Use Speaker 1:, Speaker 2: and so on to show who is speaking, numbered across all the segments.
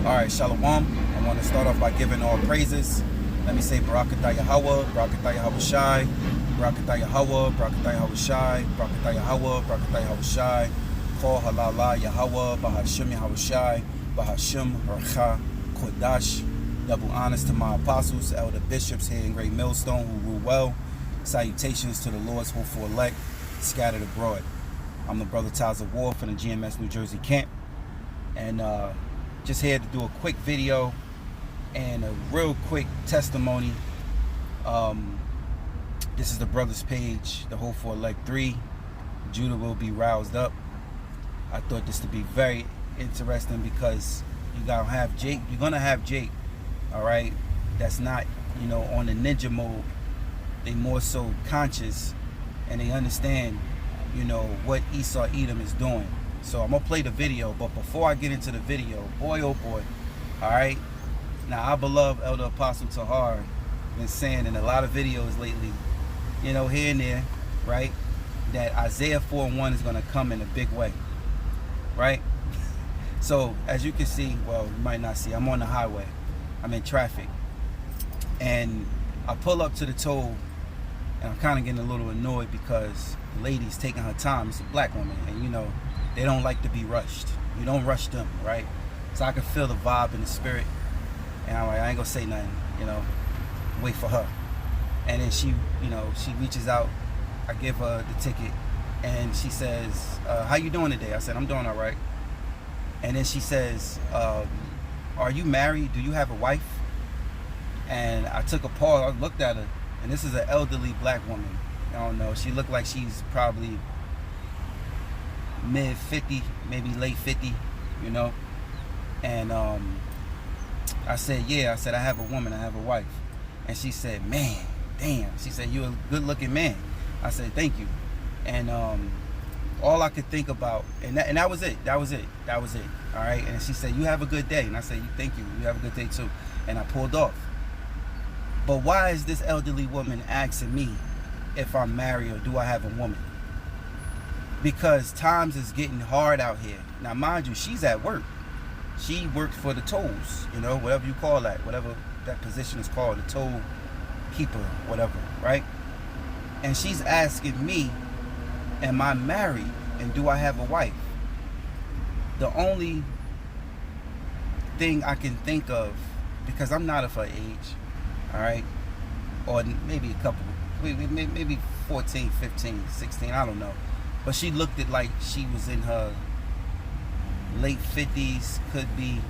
Speaker 1: Alright, Shalom. I want to start off by giving all praises. Let me say Barakatah Yahweh, Barakatah Yahweh Shai, Barakatah Yahweh, Barakatah Yahweh Shai, Barakatah Yahweh, Barakatah Yahweh Shai, Kol Halala Yahweh, Bahashim Yahweh Shai, Bahashim Racha Kodash. Double honors to my apostles, elder bishops here in Great Millstone who rule well. Salutations to the Lord's hopeful elect scattered abroad. I'm the brother Taza War from the GMS New Jersey camp. And just here to do a quick video and a real quick testimony. This is the brothers page, the Hopeful Elect 3. Judah will be roused up. I thought this to be very interesting because you're gonna have Jake, all right, that's not, on the ninja mode. They more so conscious and they understand, what Esau Edom is doing. So I'm gonna play the video, but before I get into the video, boy oh boy, all right. Now our beloved Elder Apostle Tahar been saying in a lot of videos lately, here and there, right, that Isaiah 4:1 is gonna come in a big way, right? So as you can see, well, you might not see, I'm on the highway, I'm in traffic, and I pull up to the toll, and I'm kind of getting a little annoyed because the lady's taking her time. It's a black woman, and they don't like to be rushed. You don't rush them, right? So I can feel the vibe and the spirit. And I'm like, I ain't gonna say nothing, wait for her. And then she, she reaches out. I give her the ticket and she says, how you doing today? I said, I'm doing all right. And then she says, are you married? Do you have a wife? And I took a pause, I looked at her, and this is an elderly black woman. I don't know, she looked like she's probably mid 50, maybe late 50, and I said, yeah, I have a woman, I have a wife. And she said, man, damn, she said, you're a good looking man. I said, thank you. And all I could think about, and that was it, all right. And she said, you have a good day. And I said, thank you, you have a good day too. And I pulled off. But why is this elderly woman asking me if I'm married or do I have a woman? Because times is getting hard out here. Now, mind you, she's at work. She works for the tolls, whatever you call that, whatever that position is called, the toll keeper, whatever, right? And she's asking me, am I married and do I have a wife? The only thing I can think of, because I'm not of her age, all right, or maybe a couple, maybe 14, 15, 16, I don't know. But she looked at like she was in her late 50s, could be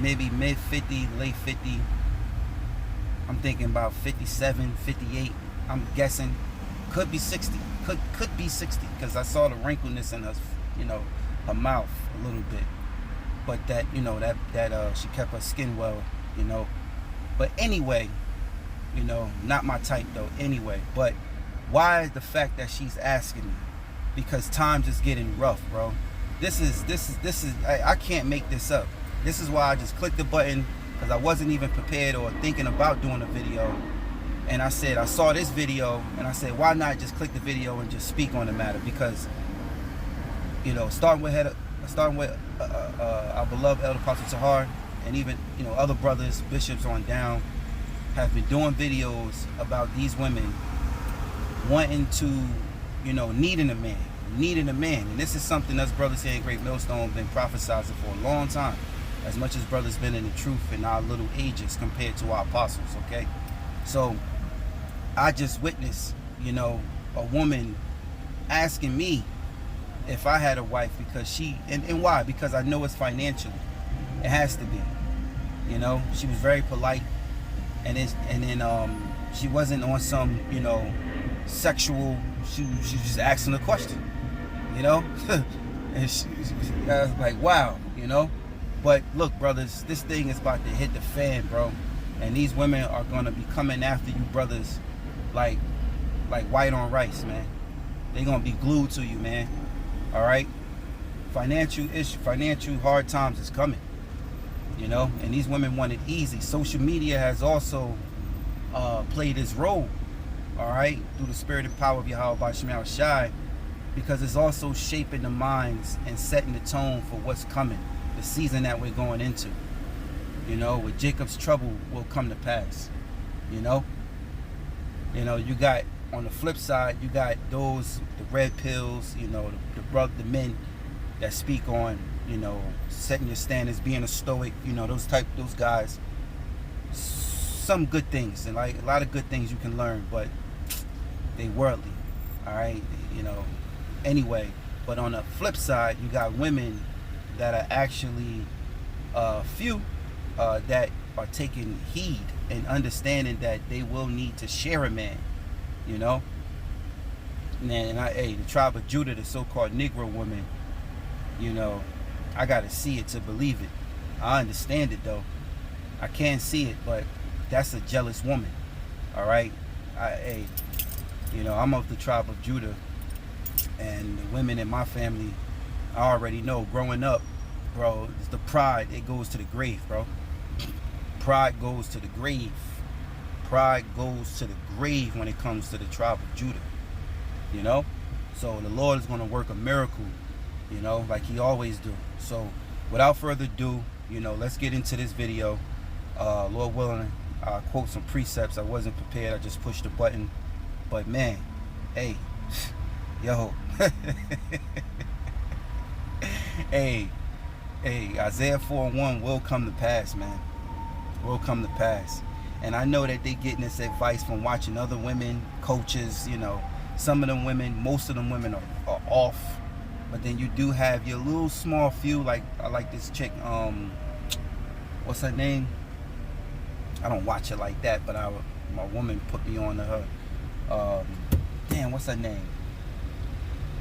Speaker 1: maybe mid 50, late 50. I'm thinking about 57, 58. I'm guessing could be 60. Could be 60 because I saw the wrinkleness in her, her mouth a little bit. But that, that she kept her skin well, But anyway, not my type though. Anyway, but why is the fact that she's asking me? Because time's just getting rough, bro. This is I can't make this up. This is why I just clicked the button, because I wasn't even prepared or thinking about doing a video. And I said, I saw this video and I said, why not just click the video and just speak on the matter? Because, starting with our beloved Elder Apostle Tahar, and even, other brothers, bishops on down, have been doing videos about these women wanting to, needing a man. And this is something us brothers here in Great Millstone been prophesizing for a long time, as much as brothers been in the truth in our little ages compared to our apostles, okay? So I just witnessed, a woman asking me if I had a wife, because she, and why? Because I know it's financially. It has to be. She was very polite, and then she wasn't on some, sexual. She was just asking a question, and I was like, wow, But look, brothers, this thing is about to hit the fan, bro, and these women are gonna be coming after you, brothers, like white on rice, man. They're gonna be glued to you, man. All right. Financial hard times is coming. And these women want it easy. Social media has also played its role, all right, through the spirit and power of Yahweh by Shemel Shai, because it's also shaping the minds and setting the tone for what's coming. the season that we're going into. You know, with Jacob's trouble will come to pass. You know, you got on the flip side, you got those the red pills. You know, the men that speak on, you know, setting your standards, being a stoic. You know, those guys. Some good things and like a lot of good things you can learn, but they worldly. All right, you know. Anyway, but on the flip side, you got women that are actually few that are taking heed and understanding that they will need to share a man, you know. And the tribe of Judah, the so-called Negro woman, you know, I gotta see it to believe it. I understand it though. I can't see it, but that's a jealous woman. All right, you know, I'm of the tribe of Judah, and the women in my family, I already know. Growing up, bro, it's the pride. It goes to the grave, bro. Pride goes to the grave. Pride goes to the grave when it comes to the tribe of Judah. You know, so the Lord is going to work a miracle, you know, like He always do. So, without further ado, you know, let's get into this video. Lord willing, I'll quote some precepts. I wasn't prepared. I just pushed the button. But man, hey, yo, hey, Isaiah 4:1 will come to pass, man. Will come to pass. And I know that they getting this advice from watching other women, coaches, you know. Some of them women, most of them women are off. But then you do have your little small few, like I like this chick, what's her name? I don't watch her like that, but my woman put me on to her. Damn, what's her name?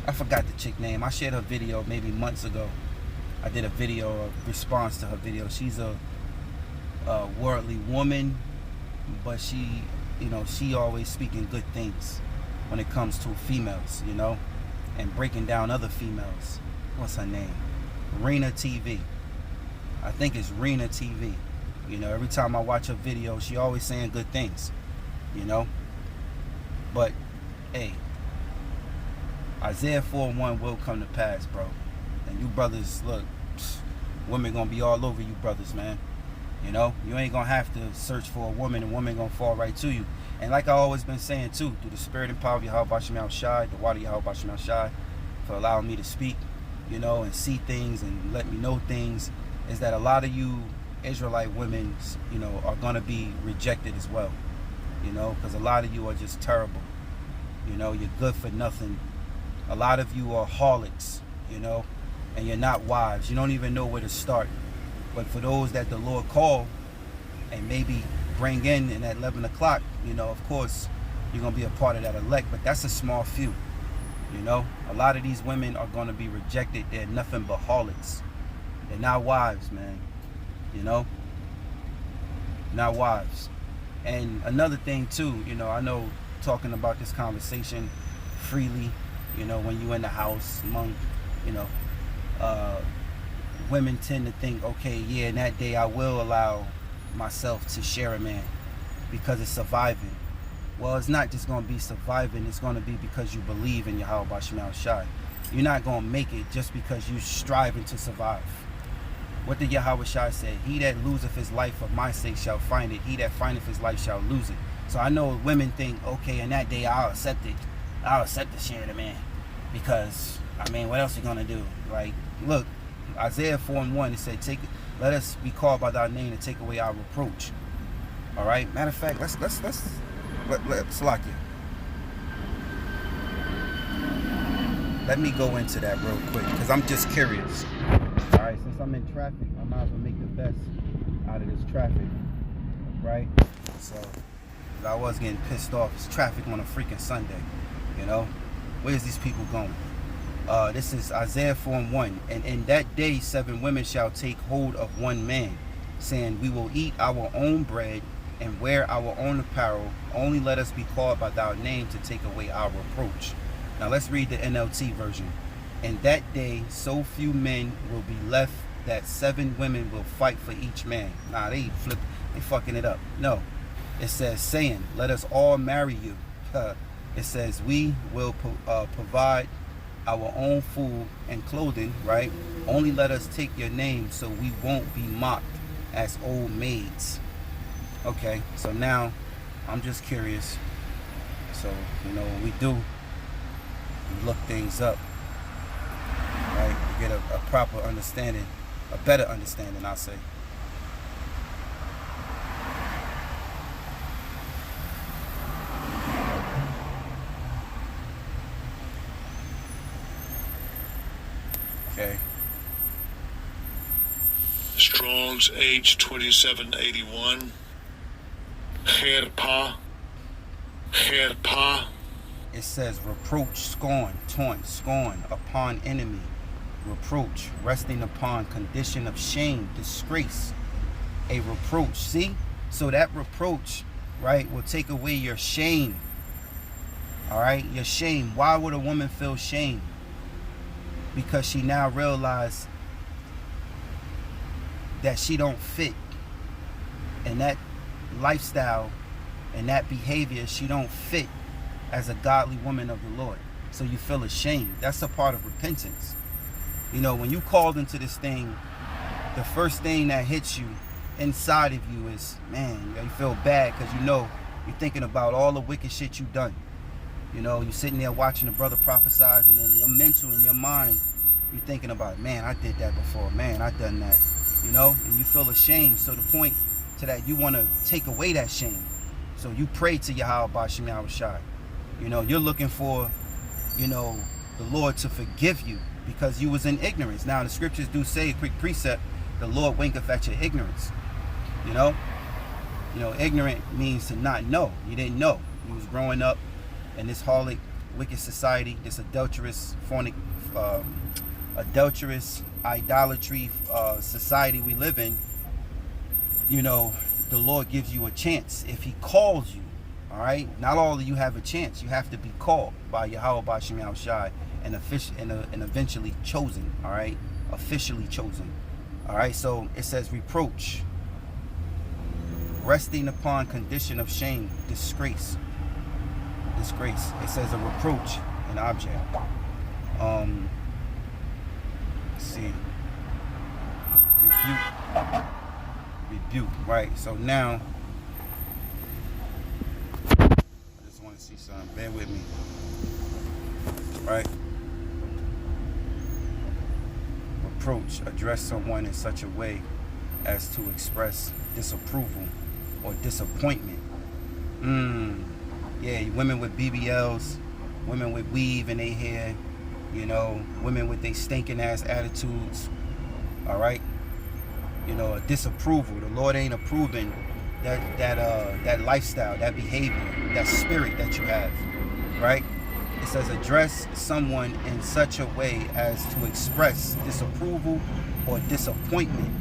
Speaker 1: I forgot the chick name. I shared her video maybe months ago. I did a video, a response to her video. She's a worldly woman, but she, you know, she always speaking good things when it comes to females, you know, and breaking down other females. What's her name? Rena TV. I think it's Rena TV. You know, every time I watch her video, she always saying good things, you know. But, hey, Isaiah 4:1 will come to pass, bro. And you brothers, look, women gonna be all over you brothers, man. You know, you ain't gonna have to search for a woman, and woman gonna fall right to you. And like I always been saying too, through the spirit and power of Yahweh Shai Shai, the water Yahweh Shai, for allowing me to speak, you know, and see things and let me know things, is that a lot of you Israelite women, you know, are gonna be rejected as well. You know, because a lot of you are just terrible. You know, you're good for nothing. A lot of you are harlots, you know, and you're not wives. You don't even know where to start. But for those that the Lord called and maybe bring in at 11 o'clock, you know, of course, you're going to be a part of that elect. But that's a small few, you know. A lot of these women are going to be rejected. They're nothing but harlots. They're not wives, man, you know. Not wives. And another thing, too, you know, I know talking about this conversation freely, you know, when you're in the house among, you know, women tend to think, okay, yeah, in that day I will allow myself to share a man because it's surviving. Well, it's not just going to be surviving. It's going to be because you believe in Yahweh Shai Shai. You're not going to make it just because you're striving to survive. What did Yahweh Shai say? He that loseth his life for my sake shall find it. He that findeth his life shall lose it. So I know women think, okay, in that day I'll accept it. I'll accept the share of the man. Because, I mean, what else are you going to do? Like, look, Isaiah 4:1, it said, let us be called by thy name and take away our reproach. All right? Matter of fact, let's lock you. Let me go into that real quick because I'm just curious. All right, since I'm in traffic, I might as well make the best out of this traffic, right? So, I was getting pissed off. It's traffic on a freaking Sunday, you know? Where's these people going? This is Isaiah 4:1. And in that day 7 women shall take hold of one man, saying, we will eat our own bread and wear our own apparel. Only let us be called by thy name to take away our reproach. Now let's read the NLT version. In that day, so few men will be left that 7 women will fight for each man. Nah, they fucking it up. No, it says, saying, let us all marry you. It says, we will provide our own food and clothing, right? Only let us take your name so we won't be mocked as old maids. Okay, so now I'm just curious. So, when we do look things up, right, to get a proper understanding, a better understanding, I'll say. Okay.
Speaker 2: Strong's H2781. Kherpa.
Speaker 1: It says reproach, scorn, taunt, scorn upon enemy, reproach, resting upon condition of shame, disgrace, a reproach. See? So that reproach, right, will take away your shame. All right? Your shame. Why would a woman feel shame? Because she now realized that she don't fit. And that lifestyle and that behavior, she don't fit as a godly woman of the Lord. So you feel ashamed. That's a part of repentance. When you called into this thing, the first thing that hits you inside of you is, man, you feel bad because you're thinking about all the wicked shit you've done. You're sitting there watching a brother prophesize, and then your mental and your mind, you're thinking about, man, I did that before. Man, I done that. And you feel ashamed. So the point to that, you want to take away that shame. So you pray to Yahweh Bashim Yahushai. You're looking for, the Lord to forgive you because you was in ignorance. Now the scriptures do say, a quick precept, the Lord winketh at your ignorance. Ignorant means to not know. You didn't know. You was growing up in this harlot, wicked society, this adulterous, idolatry society we live in. The Lord gives you a chance if he calls you. All right, not all of you have a chance. You have to be called by Yahweh Bashim Yahushai and eventually chosen. All right, officially chosen. All right, so it says reproach, resting upon condition of shame, disgrace. It says a reproach, an object. Let's see, rebuke. Right. So now, I just want to see something. Bear with me. Right. Reproach, address someone in such a way as to express disapproval or disappointment. Yeah, women with BBLs, women with weave in their hair, women with their stinking ass attitudes. All right. A disapproval. The Lord ain't approving that lifestyle, that behavior, that spirit that you have, right? It says address someone in such a way as to express disapproval or disappointment.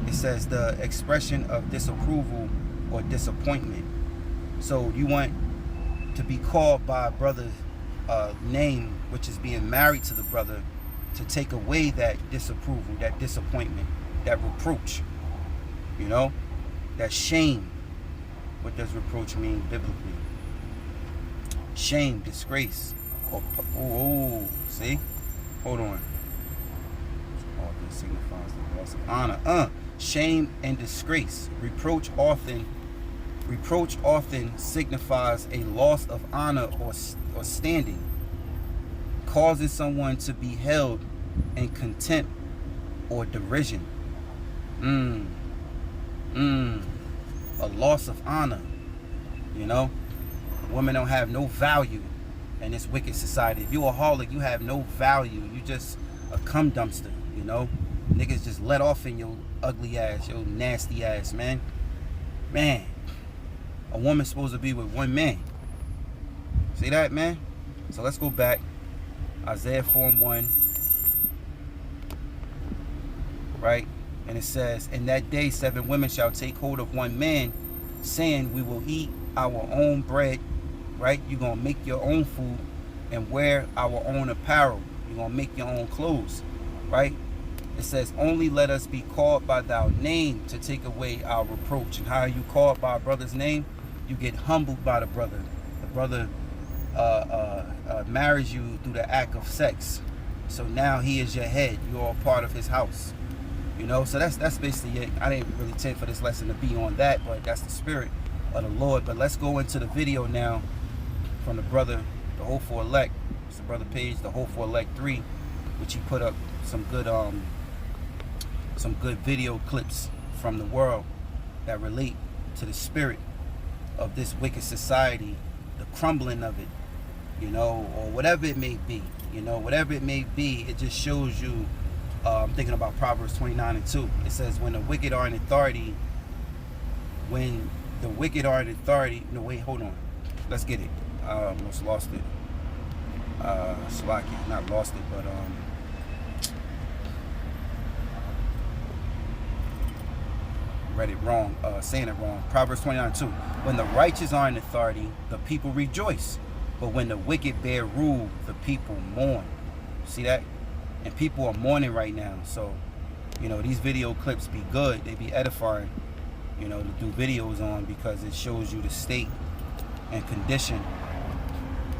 Speaker 1: It says the expression of disapproval or disappointment. So you want to be called by a brother's name, which is being married to the brother, to take away that disapproval, that disappointment, that reproach, that shame. What does reproach mean biblically? Shame, disgrace. See? Hold on. All this signifies the loss of honor. Shame and disgrace. Reproach often signifies a loss of honor or standing, causing someone to be held in contempt or derision. A loss of honor. Women don't have no value in this wicked society. If you're a harlot, you have no value. You just a cum dumpster. Niggas just let off in your ugly ass, your nasty ass, man. A woman's supposed to be with one man. See that, man? So let's go back. Isaiah 4:1. Right? And it says, in that day 7 women shall take hold of one man, saying, we will eat our own bread. Right? You're going to make your own food and wear our own apparel. You're going to make your own clothes. Right? It says, only let us be called by thy name to take away our reproach. And how are you called by a brother's name? You get humbled by the brother. The brother marries you through the act of sex. So now he is your head. You're a part of his house. You know, so that's basically it. I didn't really intend for this lesson to be on that, but that's the spirit of the Lord. But let's go into the video now from the brother, the Hopeful Elect. It's the brother page, the Hopeful Elect 3, which he put up some good video clips from the world that relate to the spirit of this wicked society, the crumbling of it, you know, or whatever it may be. You know, whatever it may be, it just shows you. I'm thinking about Proverbs 29:2. It says, when the wicked are in authority, no, wait, hold on. Let's get it. Almost lost it. Slovakia, not lost it, but read it wrong, saying it wrong. Proverbs 29:2. When the righteous are in authority, the people rejoice. But when the wicked bear rule, the people mourn. See that? And people are mourning right now. So, you know, these video clips be good. They be edifying, you know, to do videos on, because it shows you the state and condition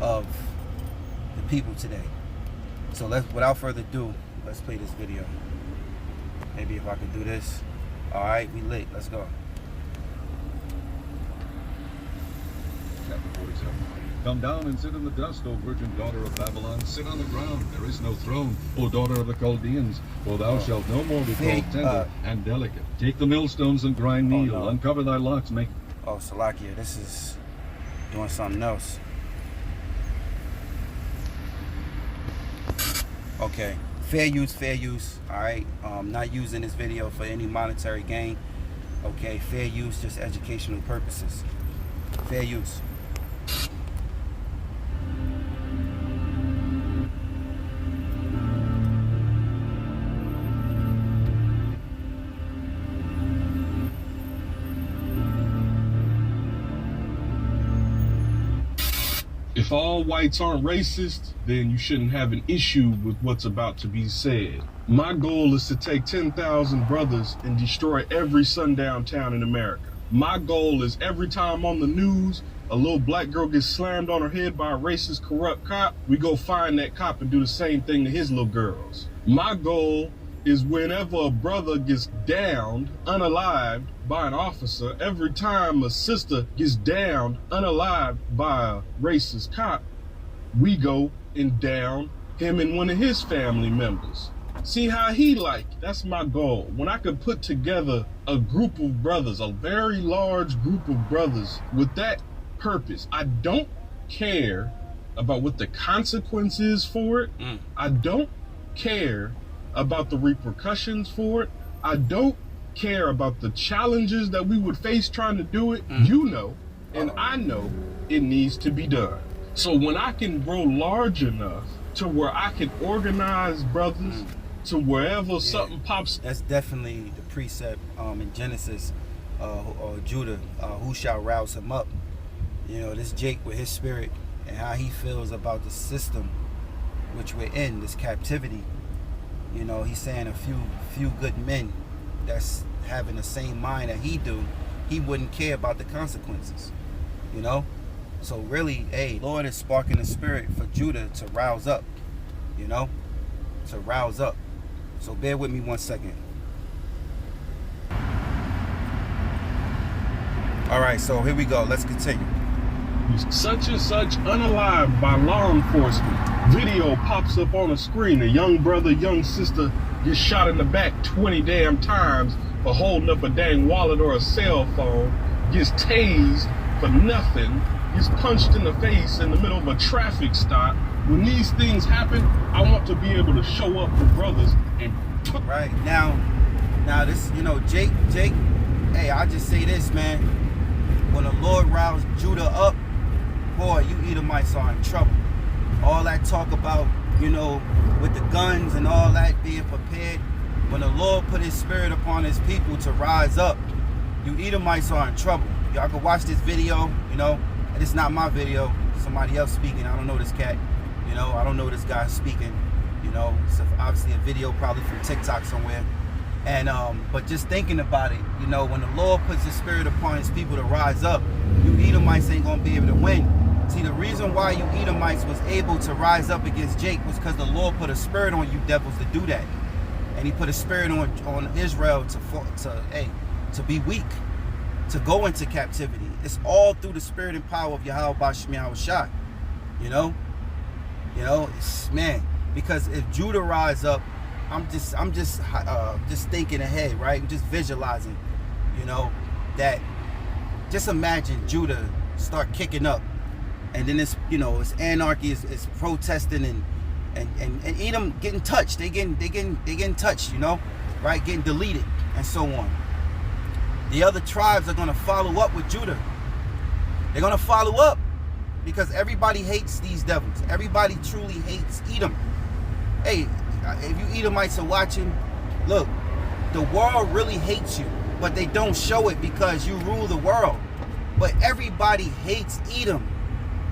Speaker 1: of the people today. So without further ado, let's play this video. Maybe if I could do this. All right, we lit. Let's go.
Speaker 3: Chapter 47. Come down and sit in the dust, O virgin daughter of Babylon. Sit on the ground. There is no throne, O daughter of the Chaldeans. For thou shalt no more be called tender and delicate. Take the millstones and grind meal.
Speaker 1: No.
Speaker 3: Uncover thy locks. Make.
Speaker 1: Oh, Salakia, this is doing something else. Okay, fair use. All right, not using this video for any monetary gain. Okay, fair use, just educational purposes. Fair use.
Speaker 3: If all whites aren't racist, then you shouldn't have an issue with what's about to be said. My goal is to take 10,000 brothers and destroy every sundown town in America. My goal is every time on the news, a little black girl gets slammed on her head by a racist, corrupt cop, we go find that cop and do the same thing to his little girls. My goal is whenever a brother gets downed, unalived by an officer, every time a sister gets downed, unalived by a racist cop, we go and down him and one of his family members. See how he like it. That's my goal. When I could put together a group of brothers, a very large group of brothers with that purpose. I don't care about what the consequence is for it. I don't care about the repercussions for it. I don't care about the challenges that we would face trying to do it. You know, and I know it needs to be done. So when I can grow large enough to where I can organize brothers to wherever something pops.
Speaker 1: That's definitely the precept in Genesis, or Judah, who shall rouse him up. You know, this Jake with his spirit and how he feels about the system which we're in, this captivity. You know, he's saying a few good men that's having the same mind that he do, he wouldn't care about the consequences. You know? So really, hey, Lord is sparking the spirit for Judah to rouse up. You know? To rouse up. So bear with me 1 second. All right, so here we go. Let's continue.
Speaker 3: Such and such unalived by law enforcement. Video pops up on a screen. A young brother, young sister gets shot in the back 20 damn times for holding up a dang wallet or a cell phone. Gets tased for nothing. Gets punched in the face in the middle of a traffic stop. When these things happen, I want to be able to show up for brothers and put.
Speaker 1: Right now this, you know, Jake, hey, I just say this, man. When the Lord roused Judah up, boy, you Edomites are in trouble. All that talk about, you know, with the guns and all that being prepared, when the Lord put his spirit upon his people to rise up, you Edomites are in trouble. Y'all can watch this video, you know, and it's not my video, somebody else speaking. I don't know this cat, you know, I don't know this guy speaking, you know, it's obviously a video probably from TikTok somewhere. And but just thinking about it, you know, when the Lord puts his spirit upon his people to rise up, you Edomites ain't gonna be able to win. See, the reason why you Edomites was able to rise up against Jake was because the Lord put a spirit on you devils to do that. And he put a spirit on Israel to be weak, to go into captivity. It's all through the spirit and power of Yahweh Bashim Yahushua. You know, man, because if Judah rise up, I'm just thinking ahead, right? I'm just visualizing, that just imagine Judah start kicking up, and then it's anarchy, is protesting, and Edom getting touched, they getting touched, right, getting deleted and so on. The other tribes are gonna follow up with Judah. They're gonna follow up because everybody hates these devils. Everybody truly hates Edom. Hey, if you Edomites are watching, look, the world really hates you, but they don't show it because you rule the world. But everybody hates Edom,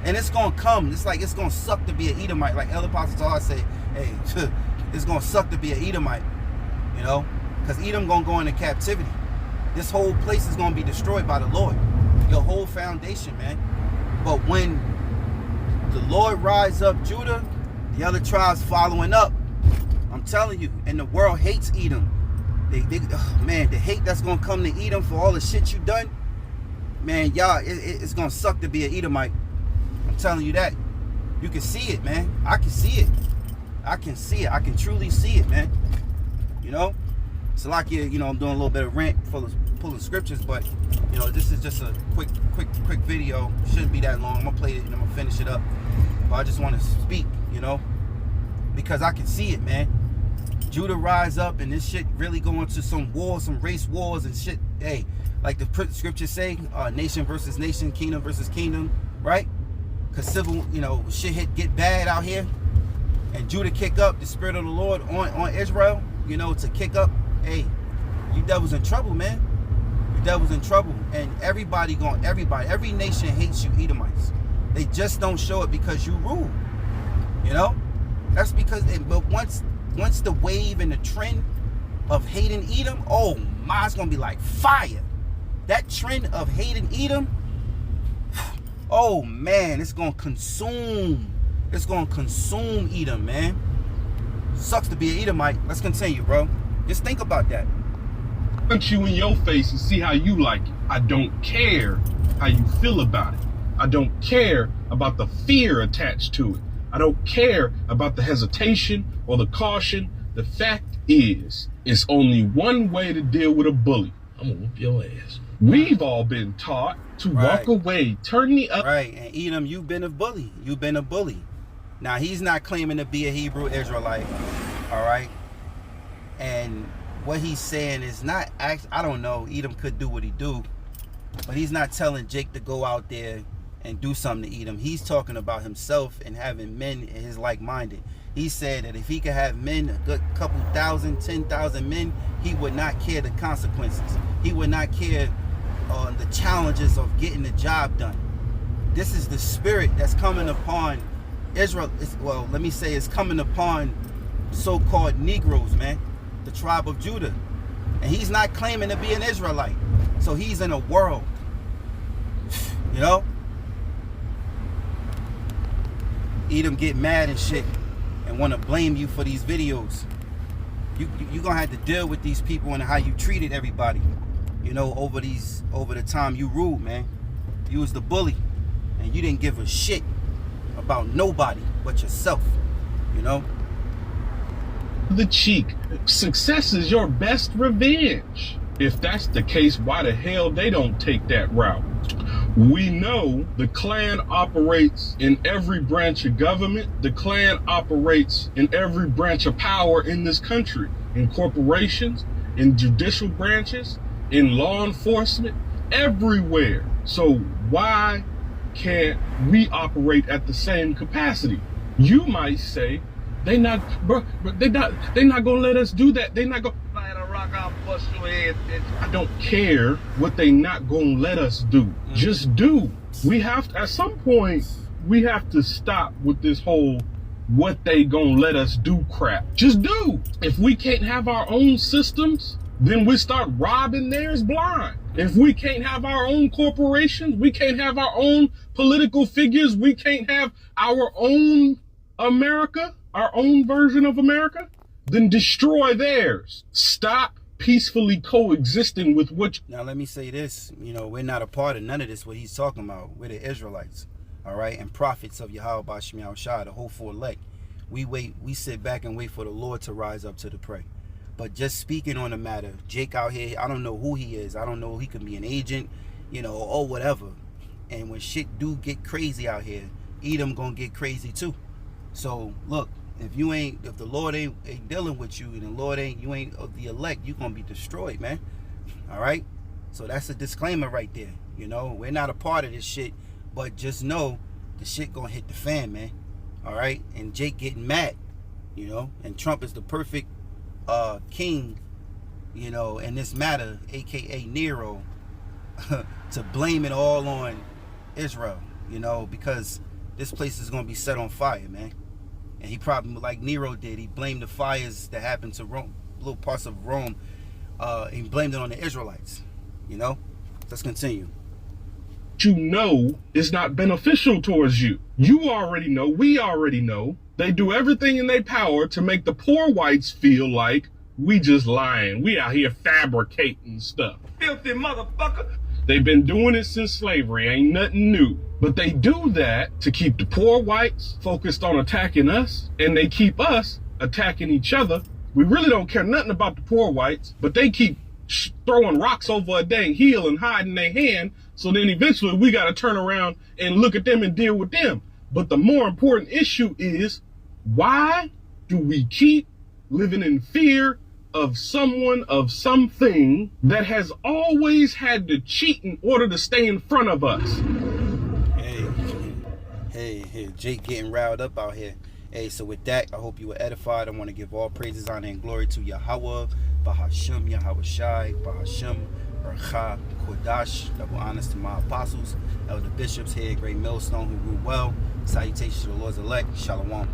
Speaker 1: and it's gonna come. It's like it's gonna suck to be an Edomite. Like Elder Apostle Todd say, hey, it's gonna suck to be an Edomite, because Edom gonna go into captivity. This whole place is gonna be destroyed by the Lord, your whole foundation, man. But when the Lord rise up Judah, the other tribes following up. I'm telling you, and the world hates Edom. Man, the hate that's gonna come to Edom for all the shit you done, man, y'all, it's gonna suck to be an Edomite. I'm telling you that. You can see it, man. I can see it. I can see it. I can truly see it, man. It's like I'm doing a little bit of rant full of pulling scriptures, but this is just a quick video. Shouldn't be that long. I'm gonna play it and I'm gonna finish it up. But I just want to speak, because I can see it, man. Judah rise up and this shit really go into some wars, some race wars and shit. Hey, like the scriptures say, nation versus nation, kingdom versus kingdom, right? Because civil, shit get bad out here. And Judah kick up the spirit of the Lord on Israel, to kick up. Hey, you devils in trouble, man. You devils in trouble. And every nation hates you Edomites. They just don't show it because you rule. That's because, but once the wave and the trend of hating Edom, oh my, it's gonna be like fire. That trend of hating Edom, oh man, it's gonna consume Edom, man. Sucks to be an Edomite. Let's continue, bro. Just think about that.
Speaker 3: Punch you in your face and see how you like it. I don't care how you feel about it. I don't care about the fear attached to it. I don't care about the hesitation or the caution. The fact is, it's only one way to deal with a bully. I'm gonna whoop your ass. We've all been taught to walk away, turn the other.
Speaker 1: Right, and Edom, you've been a bully. You've been a bully. Now, he's not claiming to be a Hebrew Israelite, all right? And what he's saying is not, I don't know, Edom could do what he do, but he's not telling Jake to go out there and do something to Edom. He's talking about himself and having men in his like-minded. He said that if he could have men, a good couple thousand, 10,000 men, he would not care the consequences. He would not care the challenges of getting the job done. This is the spirit that's coming upon Israel. Well, let me say it's coming upon so-called Negroes, man, the tribe of Judah. And he's not claiming to be an Israelite. So he's in a world, Edom get mad and shit and want to blame you for these videos. You're gonna have to deal with these people and how you treated everybody, over the time you ruled, man. You was the bully and you didn't give a shit about nobody but yourself,
Speaker 3: The cheek. Success is your best revenge. If that's the case, why the hell they don't take that route? We know the Klan operates in every branch of government. The Klan operates in every branch of power in this country, in corporations, in judicial branches, in law enforcement, everywhere. So why can't we operate at the same capacity? You might say, they're not gonna let us do that. They're not gonna rock out, bust your head. I don't care what they not gonna let us do. Just do. We have to, at some point, we have to stop with this whole what they gonna let us do crap. Just do. If we can't have our own systems, then we start robbing theirs blind. If we can't have our own corporations, we can't have our own political figures, we can't have our own America, our own version of America, then destroy theirs. Stop peacefully coexisting with what.
Speaker 1: Now let me say this, we're not a part of none of this, what he's talking about. We're the Israelites, all right, and prophets of Yahweh Bashim Yahushua, the hopeful elect. We sit back and wait for the Lord to rise up to the prey. But just speaking on the matter, Jake out here, I don't know who he is. I don't know, he could be an agent, or whatever. And when shit do get crazy out here, Edom gonna get crazy too. So look, if the Lord ain't dealing with you, and the Lord you ain't of the elect, you gonna be destroyed, man. All right. So that's a disclaimer right there. We're not a part of this shit, but just know the shit gonna hit the fan, man. All right. And Jake getting mad, and Trump is the perfect king, in this matter, aka Nero, to blame it all on Israel, because this place is gonna be set on fire, man. And he probably, like Nero did, he blamed the fires that happened to Rome, little parts of Rome, and he blamed it on the Israelites. Let's continue.
Speaker 3: Is not beneficial towards you. You already know, we already know, they do everything in their power to make the poor whites feel like we just lying. We out here fabricating stuff. Filthy motherfucker. They've been doing it since slavery, ain't nothing new. But they do that to keep the poor whites focused on attacking us, and they keep us attacking each other. We really don't care nothing about the poor whites, but they keep throwing rocks over a dang hill and hiding their hand, so then eventually we got to turn around and look at them and deal with them. But the more important issue is, why do we keep living in fear of someone, of something that has always had to cheat in order to stay in front of us?
Speaker 1: Hey, Jake getting riled up out here. Hey, so with that, I hope you were edified. I want to give all praises, honor, and glory to Yahweh, Bahashem, Yahweh Shai, Bahashem, Ercha, Kodash. Double honors to my apostles, elder bishops here, great millstone who grew well. Salutations to the Lord's elect. Shalom.